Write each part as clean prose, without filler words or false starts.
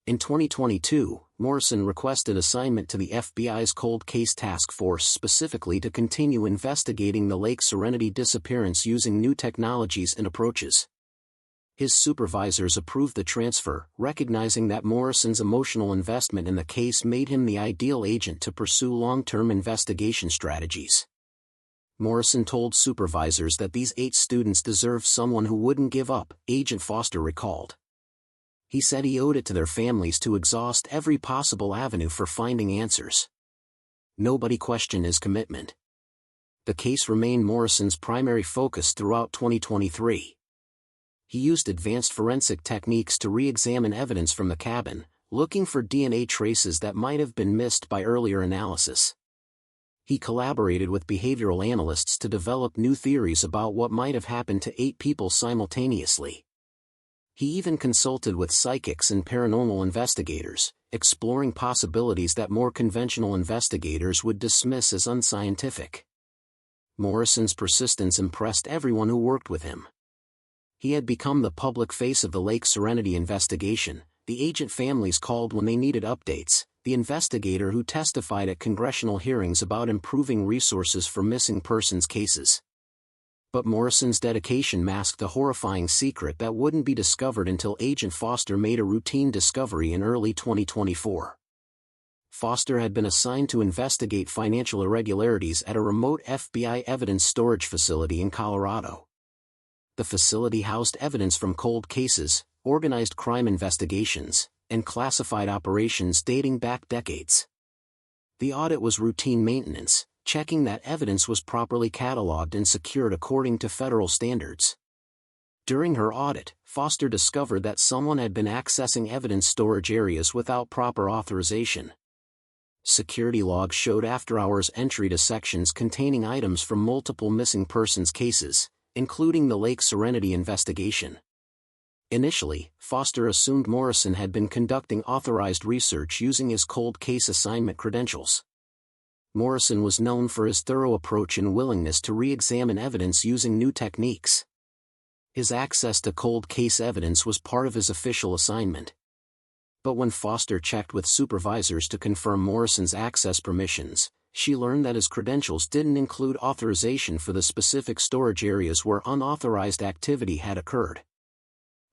In 2022, Morrison requested assignment to the FBI's Cold Case Task Force specifically to continue investigating the Lake Serenity disappearance using new technologies and approaches. His supervisors approved the transfer, recognizing that Morrison's emotional investment in the case made him the ideal agent to pursue long-term investigation strategies. Morrison told supervisors that these 8 students deserved someone who wouldn't give up, Agent Foster recalled. He said he owed it to their families to exhaust every possible avenue for finding answers. Nobody questioned his commitment. The case remained Morrison's primary focus throughout 2023. He used advanced forensic techniques to re-examine evidence from the cabin, looking for DNA traces that might have been missed by earlier analysis. He collaborated with behavioral analysts to develop new theories about what might have happened to 8 people simultaneously. He even consulted with psychics and paranormal investigators, exploring possibilities that more conventional investigators would dismiss as unscientific. Morrison's persistence impressed everyone who worked with him. He had become the public face of the Lake Serenity investigation, the agent families called when they needed updates, the investigator who testified at congressional hearings about improving resources for missing persons cases. But Morrison's dedication masked a horrifying secret that wouldn't be discovered until Agent Foster made a routine discovery in early 2024. Foster had been assigned to investigate financial irregularities at a remote FBI evidence storage facility in Colorado. The facility housed evidence from cold cases, organized crime investigations, and classified operations dating back decades. The audit was routine maintenance, checking that evidence was properly cataloged and secured according to federal standards. During her audit, Foster discovered that someone had been accessing evidence storage areas without proper authorization. Security logs showed after-hours entry to sections containing items from multiple missing persons cases, including the Lake Serenity investigation. Initially, Foster assumed Morrison had been conducting authorized research using his cold case assignment credentials. Morrison was known for his thorough approach and willingness to re-examine evidence using new techniques. His access to cold case evidence was part of his official assignment. But when Foster checked with supervisors to confirm Morrison's access permissions, she learned that his credentials didn't include authorization for the specific storage areas where unauthorized activity had occurred.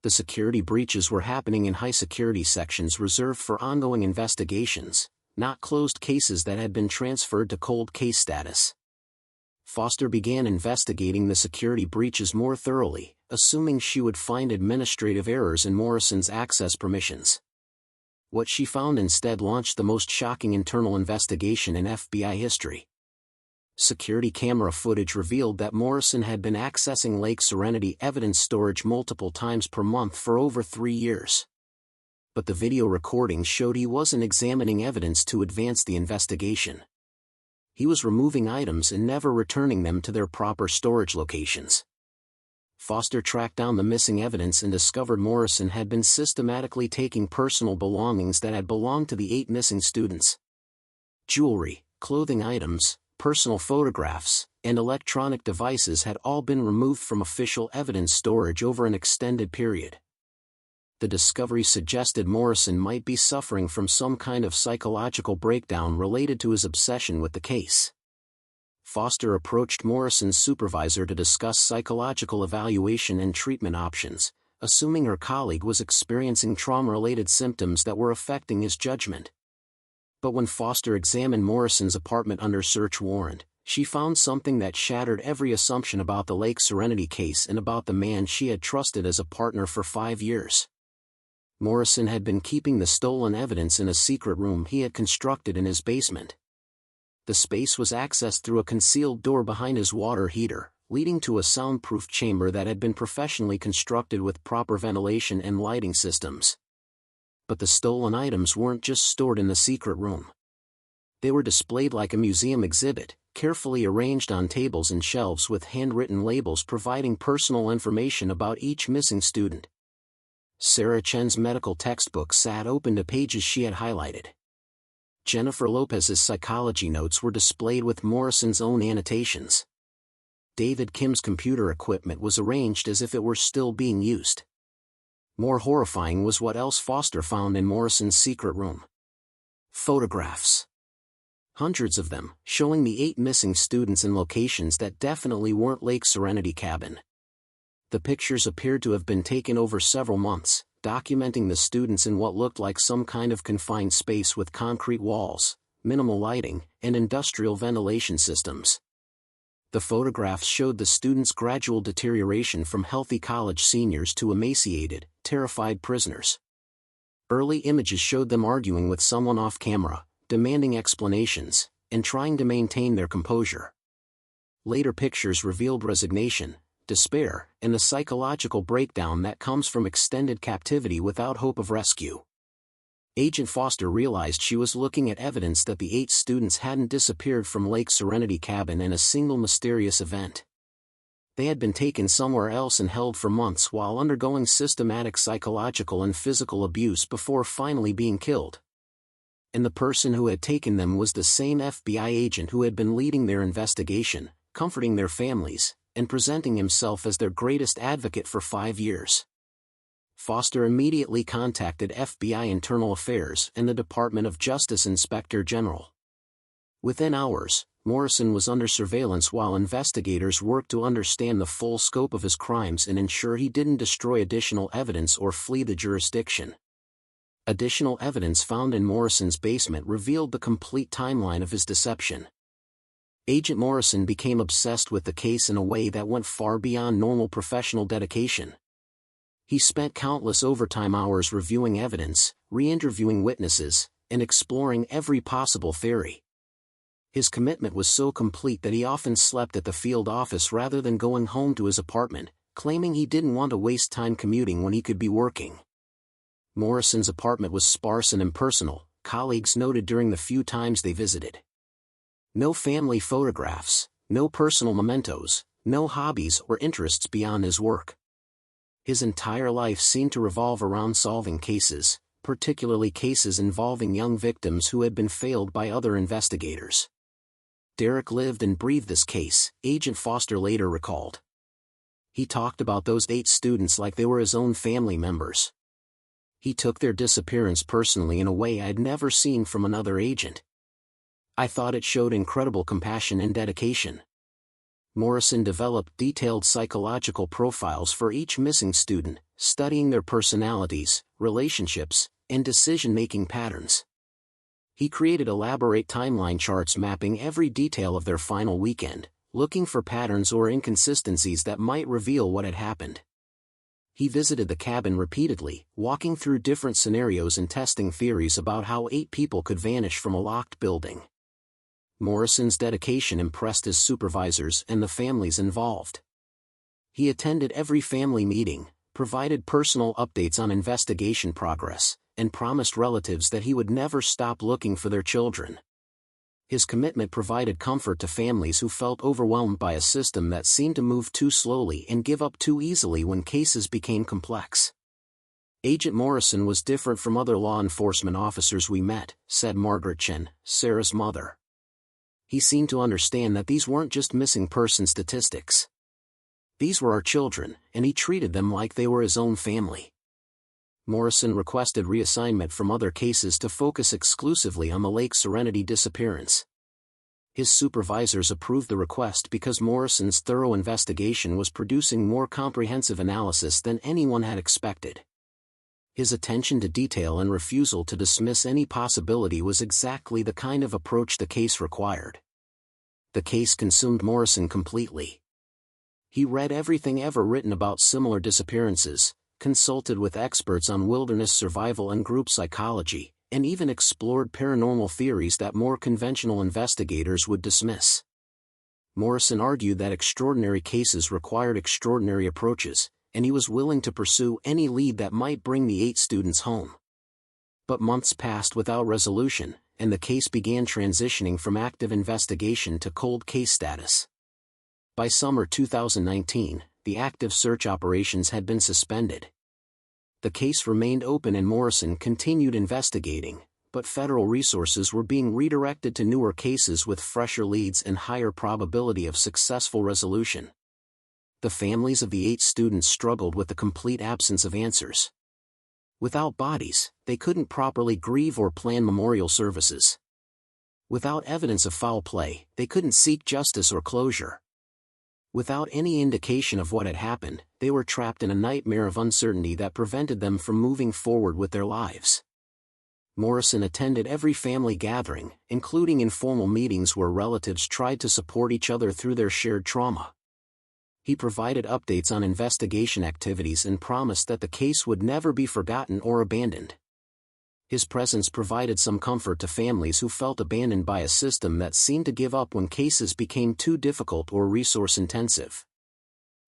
The security breaches were happening in high-security sections reserved for ongoing investigations, not closed cases that had been transferred to cold case status. Foster began investigating the security breaches more thoroughly, assuming she would find administrative errors in Morrison's access permissions. What she found instead launched the most shocking internal investigation in FBI history. Security camera footage revealed that Morrison had been accessing Lake Serenity evidence storage multiple times per month for over 3 years. But the video recordings showed he wasn't examining evidence to advance the investigation. He was removing items and never returning them to their proper storage locations. Foster tracked down the missing evidence and discovered Morrison had been systematically taking personal belongings that had belonged to the 8 missing students. Jewelry, clothing items, personal photographs, and electronic devices had all been removed from official evidence storage over an extended period. The discovery suggested Morrison might be suffering from some kind of psychological breakdown related to his obsession with the case. Foster approached Morrison's supervisor to discuss psychological evaluation and treatment options, assuming her colleague was experiencing trauma-related symptoms that were affecting his judgment. But when Foster examined Morrison's apartment under search warrant, she found something that shattered every assumption about the Lake Serenity case and about the man she had trusted as a partner for 5 years. Morrison had been keeping the stolen evidence in a secret room he had constructed in his basement. The space was accessed through a concealed door behind his water heater, leading to a soundproof chamber that had been professionally constructed with proper ventilation and lighting systems. But the stolen items weren't just stored in the secret room. They were displayed like a museum exhibit, carefully arranged on tables and shelves with handwritten labels providing personal information about each missing student. Sarah Chen's medical textbook sat open to pages she had highlighted. Jennifer Lopez's psychology notes were displayed with Morrison's own annotations. David Kim's computer equipment was arranged as if it were still being used. More horrifying was what else Foster found in Morrison's secret room. Photographs. Hundreds of them, showing the 8 missing students in locations that definitely weren't Lake Serenity cabin. The pictures appeared to have been taken over several months, documenting the students in what looked like some kind of confined space with concrete walls, minimal lighting, and industrial ventilation systems. The photographs showed the students' gradual deterioration from healthy college seniors to emaciated, terrified prisoners. Early images showed them arguing with someone off camera, demanding explanations, and trying to maintain their composure. Later pictures revealed resignation, despair, and the psychological breakdown that comes from extended captivity without hope of rescue. Agent Foster realized she was looking at evidence that the 8 students hadn't disappeared from Lake Serenity cabin in a single mysterious event. They had been taken somewhere else and held for months while undergoing systematic psychological and physical abuse before finally being killed. And the person who had taken them was the same FBI agent who had been leading their investigation, comforting their families, and presenting himself as their greatest advocate for 5 years. Foster immediately contacted FBI Internal Affairs and the Department of Justice Inspector General. Within hours, Morrison was under surveillance while investigators worked to understand the full scope of his crimes and ensure he didn't destroy additional evidence or flee the jurisdiction. Additional evidence found in Morrison's basement revealed the complete timeline of his deception. Agent Morrison became obsessed with the case in a way that went far beyond normal professional dedication. He spent countless overtime hours reviewing evidence, re-interviewing witnesses, and exploring every possible theory. His commitment was so complete that he often slept at the field office rather than going home to his apartment, claiming he didn't want to waste time commuting when he could be working. Morrison's apartment was sparse and impersonal, colleagues noted during the few times they visited. No family photographs, no personal mementos, no hobbies or interests beyond his work. His entire life seemed to revolve around solving cases, particularly cases involving young victims who had been failed by other investigators. Derek lived and breathed this case, Agent Foster later recalled. He talked about those 8 students like they were his own family members. He took their disappearance personally in a way I'd never seen from another agent. I thought it showed incredible compassion and dedication. Morrison developed detailed psychological profiles for each missing student, studying their personalities, relationships, and decision-making patterns. He created elaborate timeline charts mapping every detail of their final weekend, looking for patterns or inconsistencies that might reveal what had happened. He visited the cabin repeatedly, walking through different scenarios and testing theories about how 8 people could vanish from a locked building. Morrison's dedication impressed his supervisors and the families involved. He attended every family meeting, provided personal updates on investigation progress, and promised relatives that he would never stop looking for their children. His commitment provided comfort to families who felt overwhelmed by a system that seemed to move too slowly and give up too easily when cases became complex. Agent Morrison was different from other law enforcement officers we met, said Margaret Chen, Sarah's mother. He seemed to understand that these weren't just missing person statistics. These were our children, and he treated them like they were his own family. Morrison requested reassignment from other cases to focus exclusively on the Lake Serenity disappearance. His supervisors approved the request because Morrison's thorough investigation was producing more comprehensive analysis than anyone had expected. His attention to detail and refusal to dismiss any possibility was exactly the kind of approach the case required. The case consumed Morrison completely. He read everything ever written about similar disappearances, consulted with experts on wilderness survival and group psychology, and even explored paranormal theories that more conventional investigators would dismiss. Morrison argued that extraordinary cases required extraordinary approaches, and he was willing to pursue any lead that might bring the 8 students home. But months passed without resolution, and the case began transitioning from active investigation to cold case status. By summer 2019, the active search operations had been suspended. The case remained open and Morrison continued investigating, but federal resources were being redirected to newer cases with fresher leads and higher probability of successful resolution. The families of the 8 students struggled with the complete absence of answers. Without bodies, they couldn't properly grieve or plan memorial services. Without evidence of foul play, they couldn't seek justice or closure. Without any indication of what had happened, they were trapped in a nightmare of uncertainty that prevented them from moving forward with their lives. Morrison attended every family gathering, including informal meetings where relatives tried to support each other through their shared trauma. He provided updates on investigation activities and promised that the case would never be forgotten or abandoned. His presence provided some comfort to families who felt abandoned by a system that seemed to give up when cases became too difficult or resource-intensive.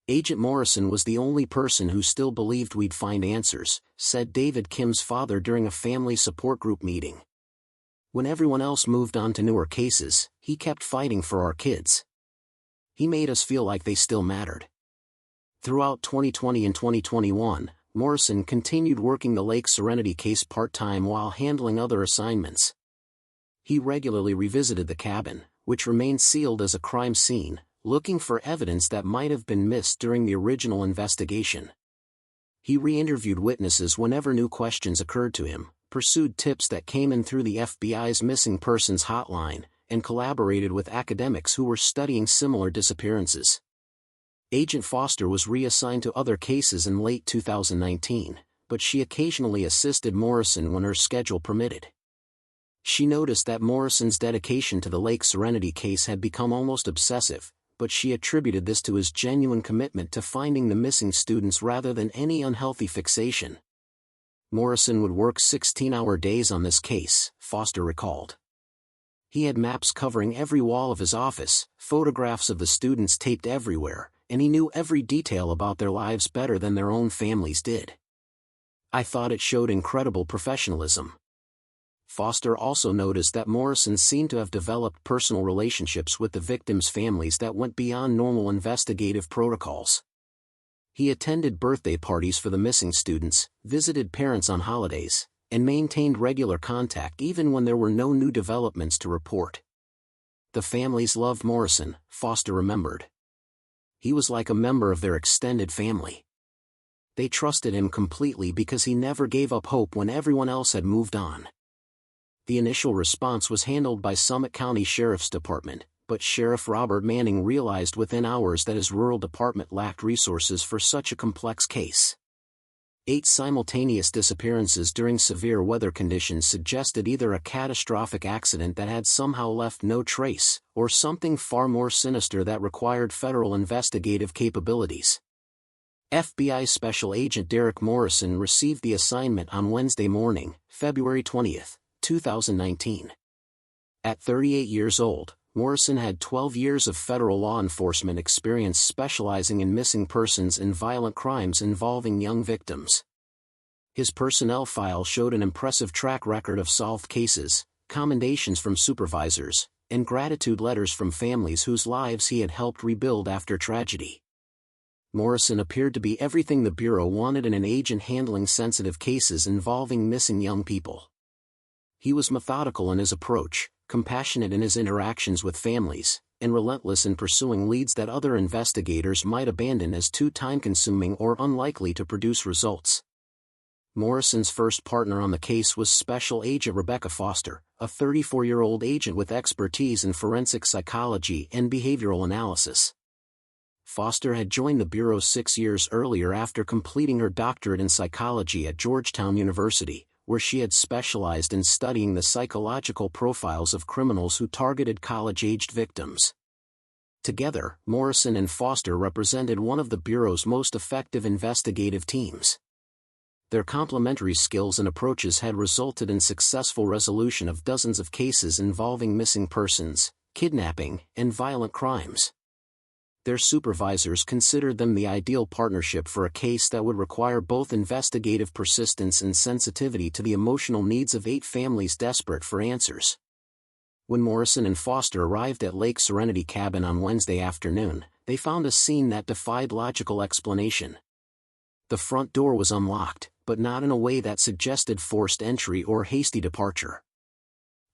"Agent Morrison was the only person who still believed we'd find answers," said David Kim's father during a family support group meeting. "When everyone else moved on to newer cases, he kept fighting for our kids. He made us feel like they still mattered." Throughout 2020 and 2021, Morrison continued working the Lake Serenity case part-time while handling other assignments. He regularly revisited the cabin, which remained sealed as a crime scene, looking for evidence that might have been missed during the original investigation. He re-interviewed witnesses whenever new questions occurred to him, pursued tips that came in through the FBI's missing persons hotline, and collaborated with academics who were studying similar disappearances. Agent Foster was reassigned to other cases in late 2019, but she occasionally assisted Morrison when her schedule permitted. She noticed that Morrison's dedication to the Lake Serenity case had become almost obsessive, but she attributed this to his genuine commitment to finding the missing students rather than any unhealthy fixation. Morrison would work 16-hour days on this case, Foster recalled. He had maps covering every wall of his office, photographs of the students taped everywhere, and he knew every detail about their lives better than their own families did. "I thought it showed incredible professionalism." Foster also noticed that Morrison seemed to have developed personal relationships with the victims' families that went beyond normal investigative protocols. He attended birthday parties for the missing students, visited parents on holidays, and maintained regular contact even when there were no new developments to report. "The families loved Morrison," Foster remembered. "He was like a member of their extended family. They trusted him completely because he never gave up hope when everyone else had moved on." The initial response was handled by Summit County Sheriff's Department, but Sheriff Robert Manning realized within hours that his rural department lacked resources for such a complex case. 8 simultaneous disappearances during severe weather conditions suggested either a catastrophic accident that had somehow left no trace, or something far more sinister that required federal investigative capabilities. FBI Special Agent Derek Morrison received the assignment on Wednesday morning, February 20, 2019. At 38 years old, Morrison had 12 years of federal law enforcement experience specializing in missing persons and violent crimes involving young victims. His personnel file showed an impressive track record of solved cases, commendations from supervisors, and gratitude letters from families whose lives he had helped rebuild after tragedy. Morrison appeared to be everything the Bureau wanted in an agent handling sensitive cases involving missing young people. He was methodical in his approach, compassionate in his interactions with families, and relentless in pursuing leads that other investigators might abandon as too time-consuming or unlikely to produce results. Morrison's first partner on the case was Special Agent Rebecca Foster, a 34-year-old agent with expertise in forensic psychology and behavioral analysis. Foster had joined the Bureau 6 years earlier after completing her doctorate in psychology at Georgetown University, where she had specialized in studying the psychological profiles of criminals who targeted college-aged victims. Together, Morrison and Foster represented one of the Bureau's most effective investigative teams. Their complementary skills and approaches had resulted in successful resolution of dozens of cases involving missing persons, kidnapping, and violent crimes. Their supervisors considered them the ideal partnership for a case that would require both investigative persistence and sensitivity to the emotional needs of 8 families desperate for answers. When Morrison and Foster arrived at Lake Serenity Cabin on Wednesday afternoon, they found a scene that defied logical explanation. The front door was unlocked, but not in a way that suggested forced entry or hasty departure.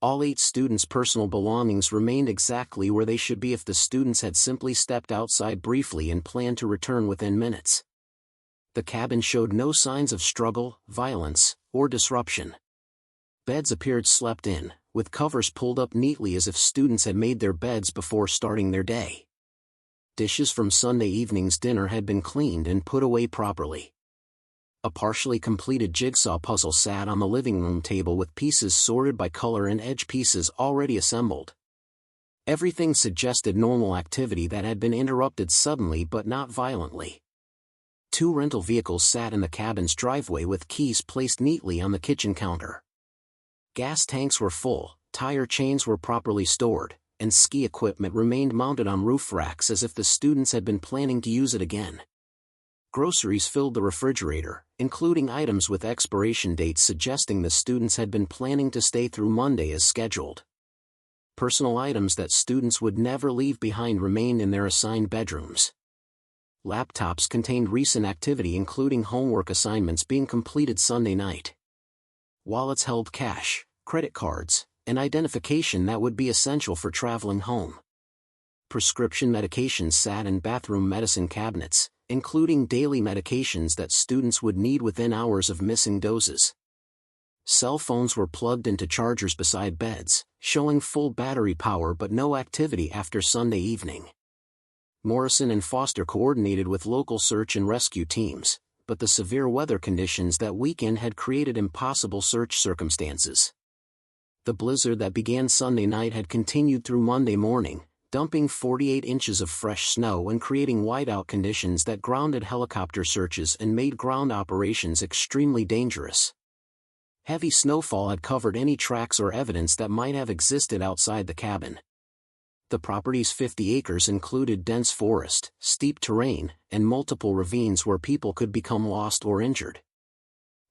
All 8 students' personal belongings remained exactly where they should be if the students had simply stepped outside briefly and planned to return within minutes. The cabin showed no signs of struggle, violence, or disruption. Beds appeared slept in, with covers pulled up neatly as if students had made their beds before starting their day. Dishes from Sunday evening's dinner had been cleaned and put away properly. A partially completed jigsaw puzzle sat on the living room table with pieces sorted by color and edge pieces already assembled. Everything suggested normal activity that had been interrupted suddenly but not violently. 2 rental vehicles sat in the cabin's driveway with keys placed neatly on the kitchen counter. Gas tanks were full, tire chains were properly stored, and ski equipment remained mounted on roof racks as if the students had been planning to use it again. Groceries filled the refrigerator, including items with expiration dates suggesting the students had been planning to stay through Monday as scheduled. Personal items that students would never leave behind remained in their assigned bedrooms. Laptops contained recent activity including homework assignments being completed Sunday night. Wallets held cash, credit cards, and identification that would be essential for traveling home. Prescription medications sat in bathroom medicine cabinets, including daily medications that students would need within hours of missing doses. Cell phones were plugged into chargers beside beds, showing full battery power but no activity after Sunday evening. Morrison and Foster coordinated with local search and rescue teams, but the severe weather conditions that weekend had created impossible search circumstances. The blizzard that began Sunday night had continued through Monday morning, dumping 48 inches of fresh snow and creating whiteout conditions that grounded helicopter searches and made ground operations extremely dangerous. Heavy snowfall had covered any tracks or evidence that might have existed outside the cabin. The property's 50 acres included dense forest, steep terrain, and multiple ravines where people could become lost or injured.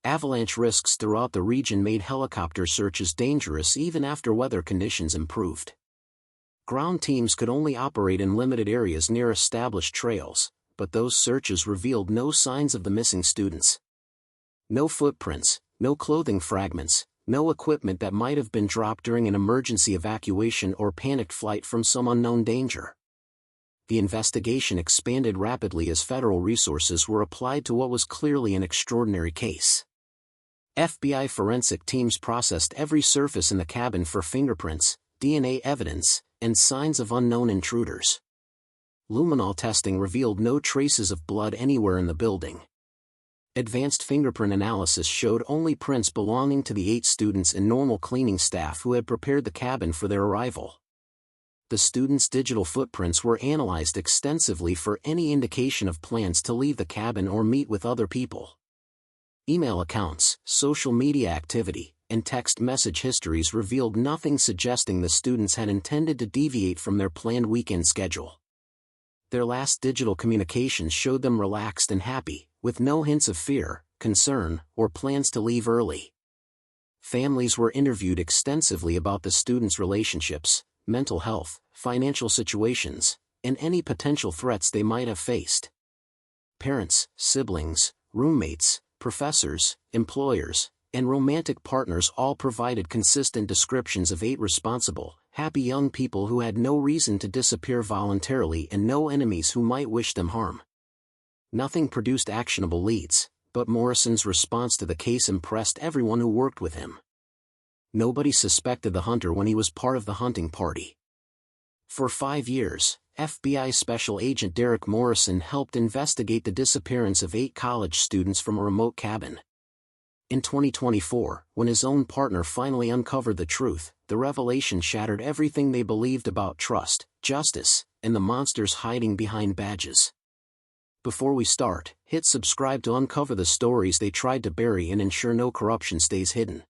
Avalanche risks throughout the region made helicopter searches dangerous even after weather conditions improved. Ground teams could only operate in limited areas near established trails, but those searches revealed no signs of the missing students. No footprints, no clothing fragments, no equipment that might have been dropped during an emergency evacuation or panicked flight from some unknown danger. The investigation expanded rapidly as federal resources were applied to what was clearly an extraordinary case. FBI forensic teams processed every surface in the cabin for fingerprints, DNA evidence, and signs of unknown intruders. Luminol testing revealed no traces of blood anywhere in the building. Advanced fingerprint analysis showed only prints belonging to the 8 students and normal cleaning staff who had prepared the cabin for their arrival. The students' digital footprints were analyzed extensively for any indication of plans to leave the cabin or meet with other people. Email accounts, social media activity, and text message histories revealed nothing suggesting the students had intended to deviate from their planned weekend schedule. Their last digital communications showed them relaxed and happy, with no hints of fear, concern, or plans to leave early. Families were interviewed extensively about the students' relationships, mental health, financial situations, and any potential threats they might have faced. Parents, siblings, roommates, professors, employers, and romantic partners all provided consistent descriptions of 8 responsible, happy young people who had no reason to disappear voluntarily and no enemies who might wish them harm. Nothing produced actionable leads, but Morrison's response to the case impressed everyone who worked with him. Nobody suspected the hunter when he was part of the hunting party. For 5 years, FBI Special Agent Derek Morrison helped investigate the disappearance of 8 college students from a remote cabin. In 2024, when his own partner finally uncovered the truth, the revelation shattered everything they believed about trust, justice, and the monsters hiding behind badges. Before we start, hit subscribe to uncover the stories they tried to bury and ensure no corruption stays hidden.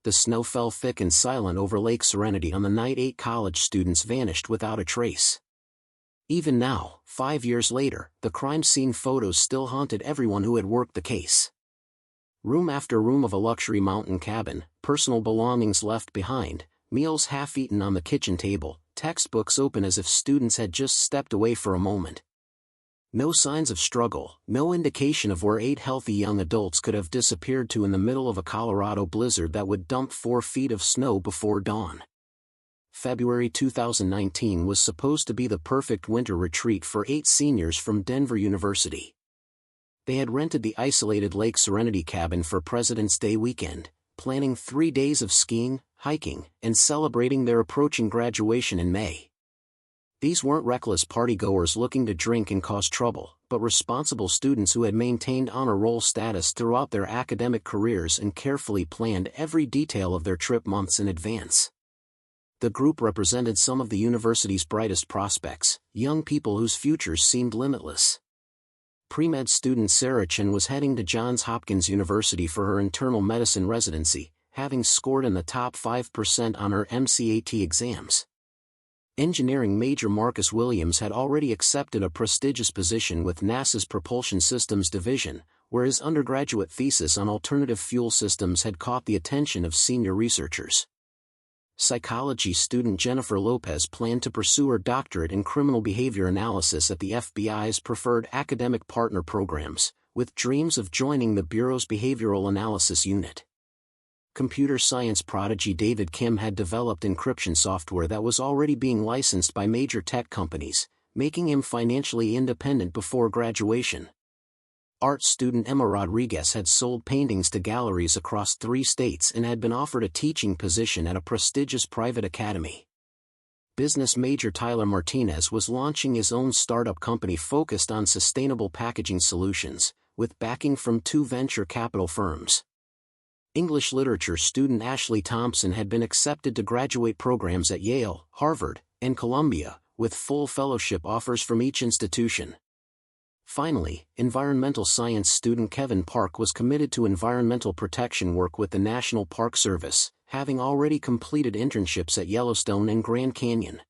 The snow fell thick and silent over Lake Serenity on the night 8 college students vanished without a trace. Even now, 5 years later, the crime scene photos still haunted everyone who had worked the case. Room after room of a luxury mountain cabin, personal belongings left behind, meals half-eaten on the kitchen table, textbooks open as if students had just stepped away for a moment. No signs of struggle, no indication of where 8 healthy young adults could have disappeared to in the middle of a Colorado blizzard that would dump 4 feet of snow before dawn. February 2019 was supposed to be the perfect winter retreat for 8 seniors from Denver University. They had rented the isolated Lake Serenity cabin for President's Day weekend, planning 3 days of skiing, hiking, and celebrating their approaching graduation in May. These weren't reckless partygoers looking to drink and cause trouble, but responsible students who had maintained honor roll status throughout their academic careers and carefully planned every detail of their trip months in advance. The group represented some of the university's brightest prospects, young people whose futures seemed limitless. Pre-med student Sarah Chen was heading to Johns Hopkins University for her internal medicine residency, having scored in the top 5% on her MCAT exams. Engineering major Marcus Williams had already accepted a prestigious position with NASA's Propulsion Systems Division, where his undergraduate thesis on alternative fuel systems had caught the attention of senior researchers. Psychology student Jennifer Lopez planned to pursue her doctorate in criminal behavior analysis at the FBI's preferred academic partner programs, with dreams of joining the Bureau's behavioral analysis unit. Computer science prodigy David Kim had developed encryption software that was already being licensed by major tech companies, making him financially independent before graduation. Art student Emma Rodriguez had sold paintings to galleries across 3 states and had been offered a teaching position at a prestigious private academy. Business major Tyler Martinez was launching his own startup company focused on sustainable packaging solutions, with backing from 2 venture capital firms. English literature student Ashley Thompson had been accepted to graduate programs at Yale, Harvard, and Columbia, with full fellowship offers from each institution. Finally, environmental science student Kevin Park was committed to environmental protection work with the National Park Service, having already completed internships at Yellowstone and Grand Canyon.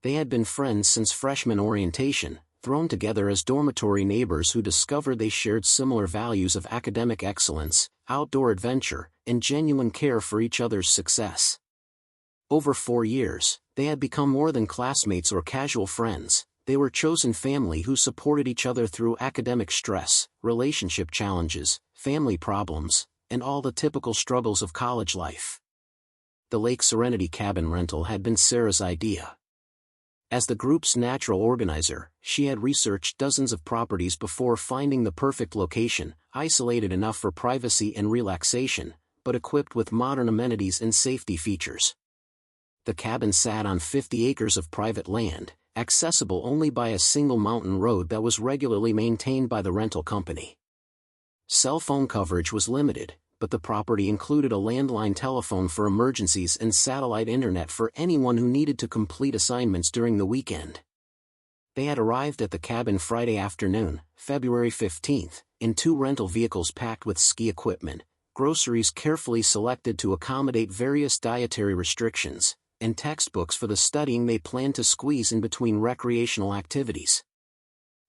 They had been friends since freshman orientation, thrown together as dormitory neighbors who discovered they shared similar values of academic excellence, outdoor adventure, and genuine care for each other's success. Over 4 years, they had become more than classmates or casual friends. They were chosen family who supported each other through academic stress, relationship challenges, family problems, and all the typical struggles of college life. The Lake Serenity cabin rental had been Sarah's idea. As the group's natural organizer, she had researched dozens of properties before finding the perfect location, isolated enough for privacy and relaxation, but equipped with modern amenities and safety features. The cabin sat on 50 acres of private land, accessible only by a single mountain road that was regularly maintained by the rental company. Cell phone coverage was limited, but the property included a landline telephone for emergencies and satellite internet for anyone who needed to complete assignments during the weekend. They had arrived at the cabin Friday afternoon, February 15th, in 2 rental vehicles packed with ski equipment, groceries carefully selected to accommodate various dietary restrictions, and textbooks for the studying they planned to squeeze in between recreational activities.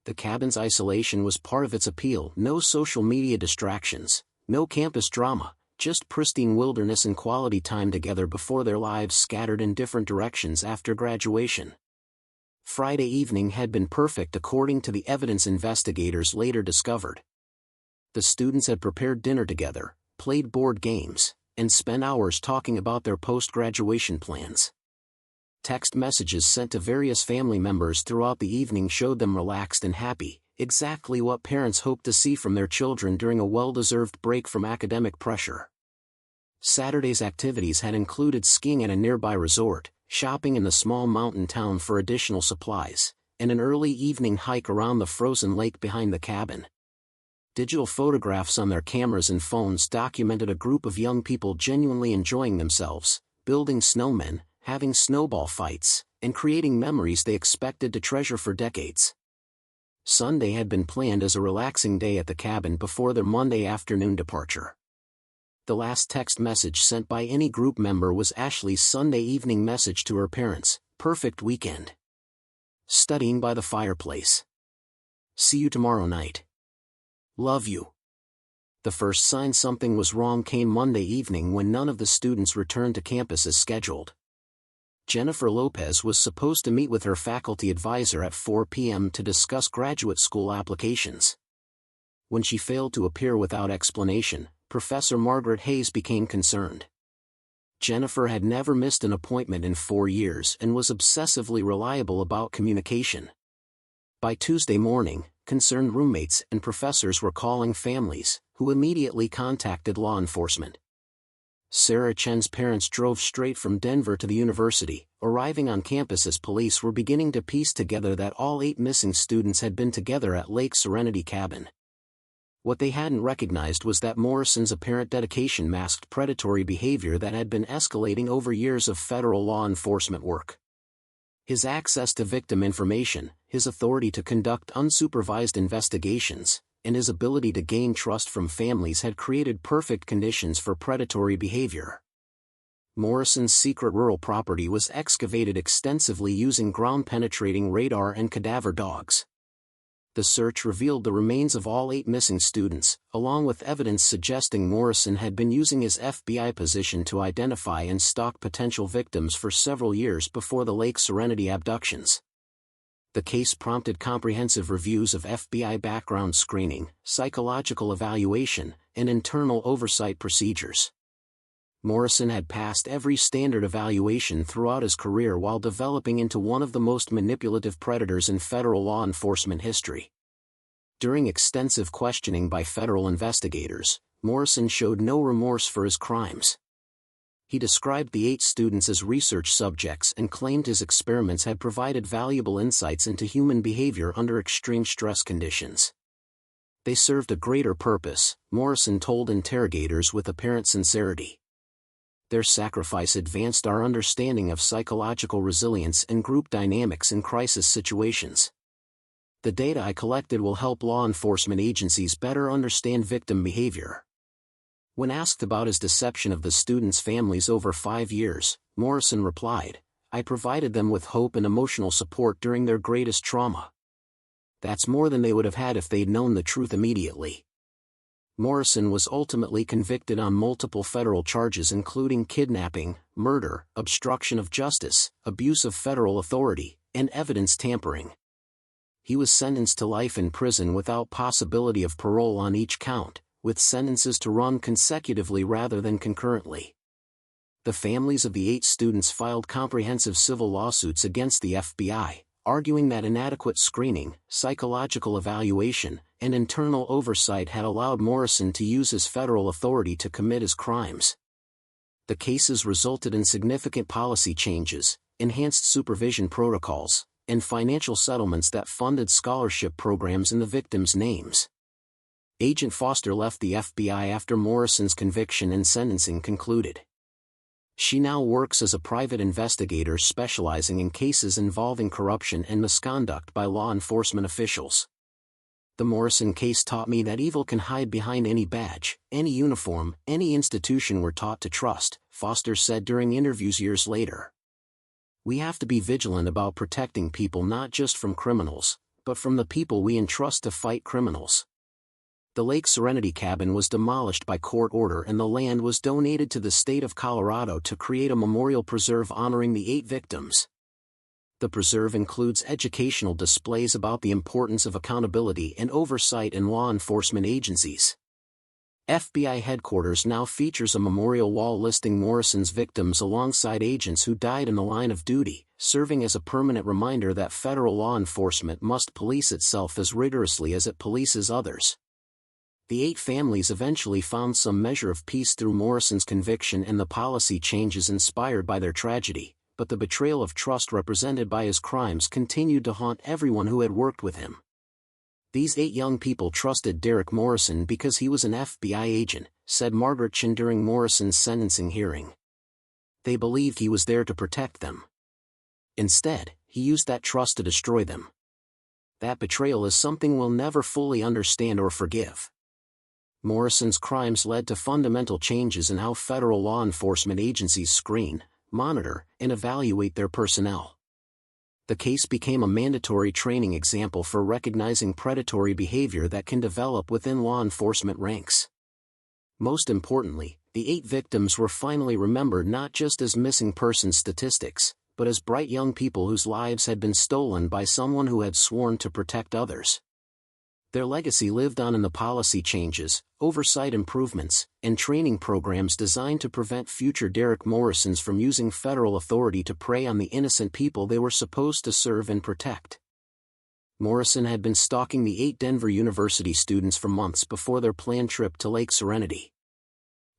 The cabin's isolation was part of its appeal: no social media distractions, no campus drama, just pristine wilderness and quality time together before their lives scattered in different directions after graduation. Friday evening had been perfect according to the evidence investigators later discovered. The students had prepared dinner together, played board games, and spent hours talking about their post-graduation plans. Text messages sent to various family members throughout the evening showed them relaxed and happy, exactly what parents hope to see from their children during a well-deserved break from academic pressure. Saturday's activities had included skiing at a nearby resort, shopping in the small mountain town for additional supplies, and an early evening hike around the frozen lake behind the cabin. Digital photographs on their cameras and phones documented a group of young people genuinely enjoying themselves, building snowmen, having snowball fights, and creating memories they expected to treasure for decades. Sunday had been planned as a relaxing day at the cabin before their Monday afternoon departure. The last text message sent by any group member was Ashley's Sunday evening message to her parents: "Perfect weekend. Studying by the fireplace. See you tomorrow night. Love you." The first sign something was wrong came Monday evening when none of the students returned to campus as scheduled. Jennifer Lopez was supposed to meet with her faculty advisor at 4 p.m. to discuss graduate school applications. When she failed to appear without explanation, Professor Margaret Hayes became concerned. Jennifer had never missed an appointment in 4 years and was obsessively reliable about communication. By Tuesday morning, concerned roommates and professors were calling families, who immediately contacted law enforcement. Sarah Chen's parents drove straight from Denver to the university, arriving on campus as police were beginning to piece together that all 8 missing students had been together at Lake Serenity Cabin. What they hadn't recognized was that Morrison's apparent dedication masked predatory behavior that had been escalating over years of federal law enforcement work. His access to victim information, his authority to conduct unsupervised investigations, and his ability to gain trust from families had created perfect conditions for predatory behavior. Morrison's secret rural property was excavated extensively using ground-penetrating radar and cadaver dogs. The search revealed the remains of all 8 missing students, along with evidence suggesting Morrison had been using his FBI position to identify and stalk potential victims for several years before the Lake Serenity abductions. The case prompted comprehensive reviews of FBI background screening, psychological evaluation, and internal oversight procedures. Morrison had passed every standard evaluation throughout his career while developing into one of the most manipulative predators in federal law enforcement history. During extensive questioning by federal investigators, Morrison showed no remorse for his crimes. He described the 8 students as research subjects and claimed his experiments had provided valuable insights into human behavior under extreme stress conditions. They served a greater purpose, Morrison told interrogators with apparent sincerity. Their sacrifice advanced our understanding of psychological resilience and group dynamics in crisis situations. The data I collected will help law enforcement agencies better understand victim behavior. When asked about his deception of the students' families over 5 years, Morrison replied, "I provided them with hope and emotional support during their greatest trauma. That's more than they would have had if they'd known the truth immediately." Morrison was ultimately convicted on multiple federal charges including kidnapping, murder, obstruction of justice, abuse of federal authority, and evidence tampering. He was sentenced to life in prison without possibility of parole on each count, with sentences to run consecutively rather than concurrently. The families of the 8 students filed comprehensive civil lawsuits against the FBI, arguing that inadequate screening, psychological evaluation, and internal oversight had allowed Morrison to use his federal authority to commit his crimes. The cases resulted in significant policy changes, enhanced supervision protocols, and financial settlements that funded scholarship programs in the victims' names. Agent Foster left the FBI after Morrison's conviction and sentencing concluded. She now works as a private investigator specializing in cases involving corruption and misconduct by law enforcement officials. The Morrison case taught me that evil can hide behind any badge, any uniform, any institution we're taught to trust, Foster said during interviews years later. We have to be vigilant about protecting people not just from criminals, but from the people we entrust to fight criminals. The Lake Serenity cabin was demolished by court order and the land was donated to the state of Colorado to create a memorial preserve honoring the 8 victims. The preserve includes educational displays about the importance of accountability and oversight in law enforcement agencies. FBI headquarters now features a memorial wall listing Morrison's victims alongside agents who died in the line of duty, serving as a permanent reminder that federal law enforcement must police itself as rigorously as it polices others. The 8 families eventually found some measure of peace through Morrison's conviction and the policy changes inspired by their tragedy, but the betrayal of trust represented by his crimes continued to haunt everyone who had worked with him. These 8 young people trusted Derek Morrison because he was an FBI agent, said Margaret Chen during Morrison's sentencing hearing. They believed he was there to protect them. Instead, he used that trust to destroy them. That betrayal is something we'll never fully understand or forgive. Morrison's crimes led to fundamental changes in how federal law enforcement agencies screen, monitor, and evaluate their personnel. The case became a mandatory training example for recognizing predatory behavior that can develop within law enforcement ranks. Most importantly, the 8 victims were finally remembered not just as missing person statistics, but as bright young people whose lives had been stolen by someone who had sworn to protect others. Their legacy lived on in the policy changes, oversight improvements, and training programs designed to prevent future Derek Morrisons from using federal authority to prey on the innocent people they were supposed to serve and protect. Morrison had been stalking the 8 Denver University students for months before their planned trip to Lake Serenity.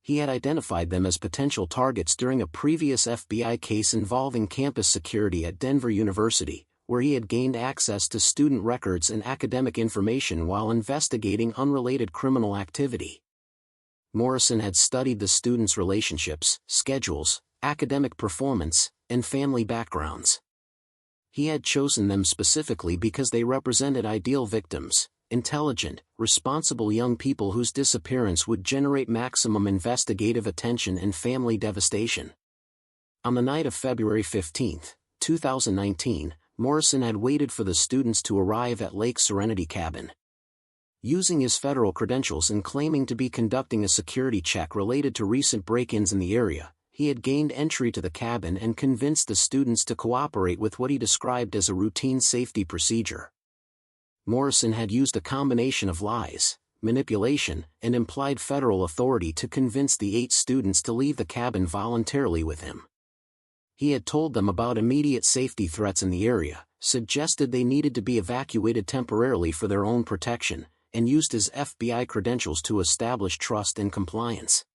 He had identified them as potential targets during a previous FBI case involving campus security at Denver University, where he had gained access to student records and academic information while investigating unrelated criminal activity. Morrison had studied the students' relationships, schedules, academic performance, and family backgrounds. He had chosen them specifically because they represented ideal victims, intelligent, responsible young people whose disappearance would generate maximum investigative attention and family devastation. On the night of February 15, 2019, Morrison had waited for the students to arrive at Lake Serenity cabin. Using his federal credentials and claiming to be conducting a security check related to recent break-ins in the area, he had gained entry to the cabin and convinced the students to cooperate with what he described as a routine safety procedure. Morrison had used a combination of lies, manipulation, and implied federal authority to convince the 8 students to leave the cabin voluntarily with him. He had told them about immediate safety threats in the area, suggested they needed to be evacuated temporarily for their own protection, and used his FBI credentials to establish trust and compliance.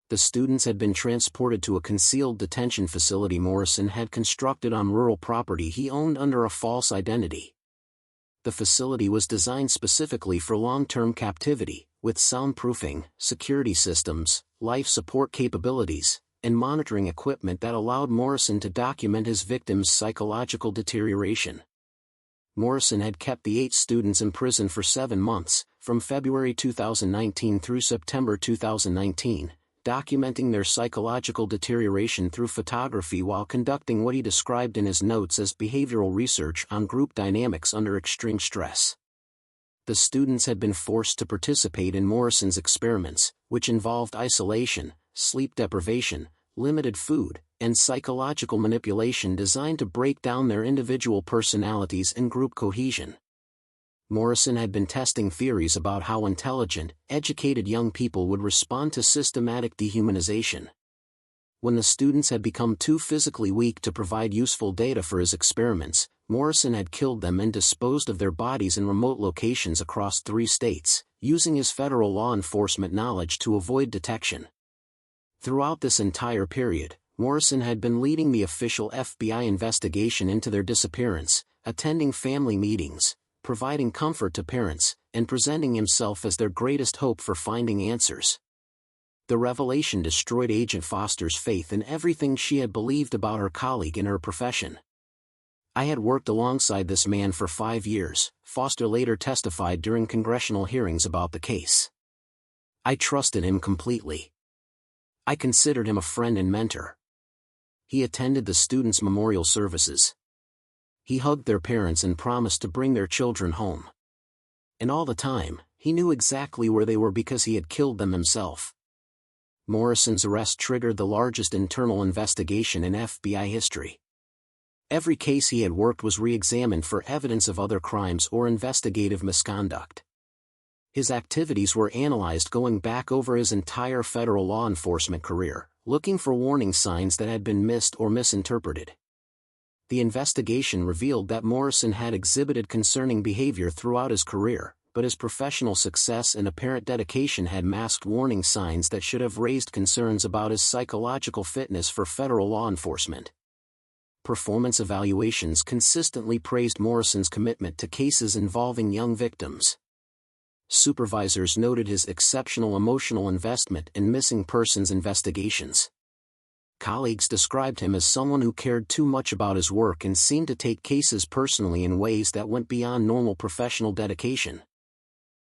The students had been transported to a concealed detention facility Morrison had constructed on rural property he owned under a false identity. The facility was designed specifically for long-term captivity, with soundproofing, security systems, life support capabilities, and monitoring equipment that allowed Morrison to document his victims' psychological deterioration. Morrison had kept the 8 students in prison for 7 months, from February 2019 through September 2019, documenting their psychological deterioration through photography while conducting what he described in his notes as behavioral research on group dynamics under extreme stress. The students had been forced to participate in Morrison's experiments, which involved isolation, sleep deprivation, limited food, and psychological manipulation designed to break down their individual personalities and group cohesion. Morrison had been testing theories about how intelligent, educated young people would respond to systematic dehumanization. When the students had become too physically weak to provide useful data for his experiments, Morrison had killed them and disposed of their bodies in remote locations across 3 states, using his federal law enforcement knowledge to avoid detection. Throughout this entire period, Morrison had been leading the official FBI investigation into their disappearance, attending family meetings, providing comfort to parents, and presenting himself as their greatest hope for finding answers. The revelation destroyed Agent Foster's faith in everything she had believed about her colleague and her profession. "I had worked alongside this man for 5 years," Foster later testified during congressional hearings about the case. "I trusted him completely. I considered him a friend and mentor. He attended the students' memorial services. He hugged their parents and promised to bring their children home. And all the time, he knew exactly where they were because he had killed them himself." Morrison's arrest triggered the largest internal investigation in FBI history. Every case he had worked was re-examined for evidence of other crimes or investigative misconduct. His activities were analyzed going back over his entire federal law enforcement career, looking for warning signs that had been missed or misinterpreted. The investigation revealed that Morrison had exhibited concerning behavior throughout his career, but his professional success and apparent dedication had masked warning signs that should have raised concerns about his psychological fitness for federal law enforcement. Performance evaluations consistently praised Morrison's commitment to cases involving young victims. Supervisors noted his exceptional emotional investment in missing persons investigations. Colleagues described him as someone who cared too much about his work and seemed to take cases personally in ways that went beyond normal professional dedication.